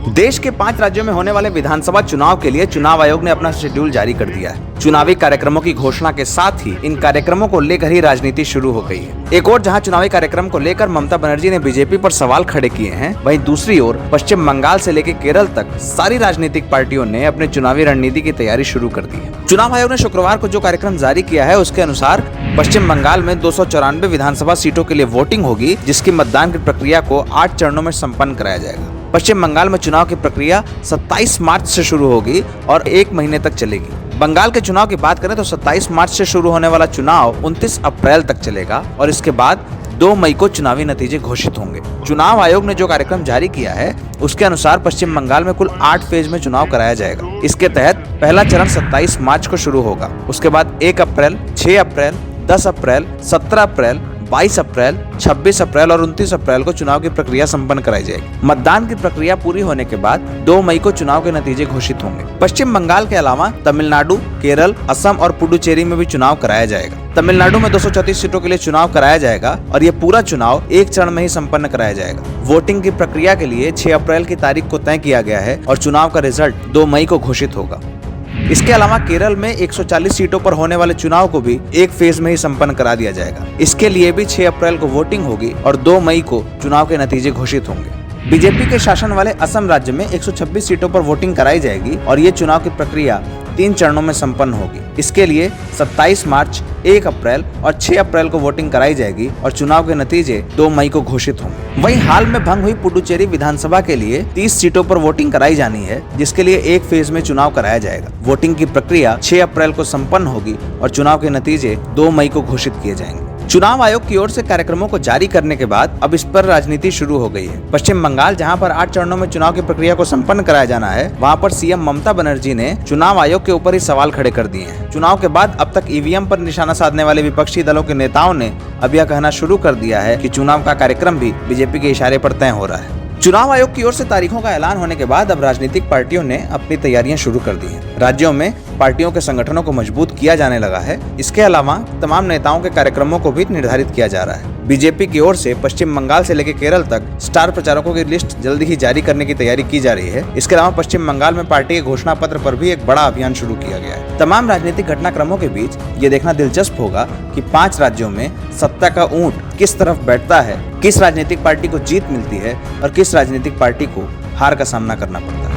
देश के 5 राज्यों में होने वाले विधानसभा चुनाव के लिए चुनाव आयोग ने अपना शेड्यूल जारी कर दिया है। चुनावी कार्यक्रमों की घोषणा के साथ ही इन कार्यक्रमों को लेकर ही राजनीति शुरू हो गई है। एक ओर जहां चुनावी कार्यक्रम को लेकर ममता बनर्जी ने बीजेपी पर सवाल खड़े किए हैं, वहीं दूसरी ओर पश्चिम बंगाल से लेकर केरल तक सारी राजनीतिक पार्टियों ने अपने चुनावी रणनीति की तैयारी शुरू कर दी है। चुनाव आयोग ने शुक्रवार को जो कार्यक्रम जारी किया है उसके अनुसार पश्चिम बंगाल में 294 विधानसभा सीटों के लिए वोटिंग होगी, जिसकी मतदान की प्रक्रिया को 8 चरणों में संपन्न कराया जाएगा। पश्चिम बंगाल में चुनाव की प्रक्रिया 27 मार्च से शुरू होगी और 1 महीने तक चलेगी। बंगाल के चुनाव की बात करें तो 27 मार्च से शुरू होने वाला चुनाव 29 अप्रैल तक चलेगा और इसके बाद 2 मई को चुनावी नतीजे घोषित होंगे। चुनाव आयोग ने जो कार्यक्रम जारी किया है उसके अनुसार पश्चिम बंगाल में कुल 8 फेज में चुनाव कराया जाएगा। इसके तहत पहला चरण 27 मार्च को शुरू होगा, उसके बाद 1 अप्रैल, 6 अप्रैल, 10 अप्रैल, 17 अप्रैल, 22 अप्रैल, 26 अप्रैल और 29 अप्रैल को चुनाव की प्रक्रिया संपन्न कराई जाएगी। मतदान की प्रक्रिया पूरी होने के बाद 2 मई को चुनाव के नतीजे घोषित होंगे। पश्चिम बंगाल के अलावा तमिलनाडु, केरल, असम और पुडुचेरी में भी चुनाव कराया जाएगा। तमिलनाडु में 234 सीटों के लिए चुनाव कराया जाएगा और ये पूरा चुनाव 1 चरण में ही संपन्न कराया जाएगा। वोटिंग की प्रक्रिया के लिए 6 अप्रैल की तारीख को तय किया गया है और चुनाव का रिजल्ट 2 मई को घोषित होगा। इसके अलावा केरल में 140 सीटों पर होने वाले चुनाव को भी 1 फेज में ही संपन्न करा दिया जाएगा। इसके लिए भी 6 अप्रैल को वोटिंग होगी और 2 मई को चुनाव के नतीजे घोषित होंगे। बीजेपी के शासन वाले असम राज्य में 126 सीटों पर वोटिंग कराई जाएगी और ये चुनाव की प्रक्रिया 3 चरणों में संपन्न होगी। इसके लिए 27 मार्च, 1 अप्रैल और 6 अप्रैल को वोटिंग कराई जाएगी और चुनाव के नतीजे 2 मई को घोषित होंगे। वहीं हाल में भंग हुई पुडुचेरी विधानसभा के लिए 30 सीटों पर वोटिंग कराई जानी है, जिसके लिए 1 फेज में चुनाव कराया जाएगा। वोटिंग की प्रक्रिया 6 अप्रैल को संपन्न होगी और चुनाव के नतीजे 2 मई को घोषित किए जाएंगे। चुनाव आयोग की ओर से कार्यक्रमों को जारी करने के बाद अब इस पर राजनीति शुरू हो गई है। पश्चिम बंगाल, जहां पर 8 चरणों में चुनाव की प्रक्रिया को संपन्न कराया जाना है, वहां पर सीएम ममता बनर्जी ने चुनाव आयोग के ऊपर ही सवाल खड़े कर दिए हैं। चुनाव के बाद अब तक ईवीएम पर निशाना साधने वाले विपक्षी दलों के नेताओं ने अब यह कहना शुरू कर दिया है कि चुनाव का कार्यक्रम भी बीजेपी के इशारे पर तय हो रहा है। चुनाव आयोग की ओर से तारीखों का ऐलान होने के बाद अब राजनीतिक पार्टियों ने अपनी तैयारियां शुरू कर दी हैं। राज्यों में पार्टियों के संगठनों को मजबूत किया जाने लगा है। इसके अलावा तमाम नेताओं के कार्यक्रमों को भी निर्धारित किया जा रहा है। बीजेपी की ओर से पश्चिम बंगाल से लेकर केरल तक स्टार प्रचारकों की लिस्ट जल्दी ही जारी करने की तैयारी की जा रही है। इसके अलावा पश्चिम बंगाल में पार्टी के घोषणा पत्र पर भी एक बड़ा अभियान शुरू किया गया है। तमाम राजनीतिक घटनाक्रमों के बीच ये देखना दिलचस्प होगा कि 5 राज्यों में सत्ता का ऊंट किस तरफ बैठता है, किस राजनीतिक पार्टी को जीत मिलती है और किस राजनीतिक पार्टी को हार का सामना करना पड़ता है।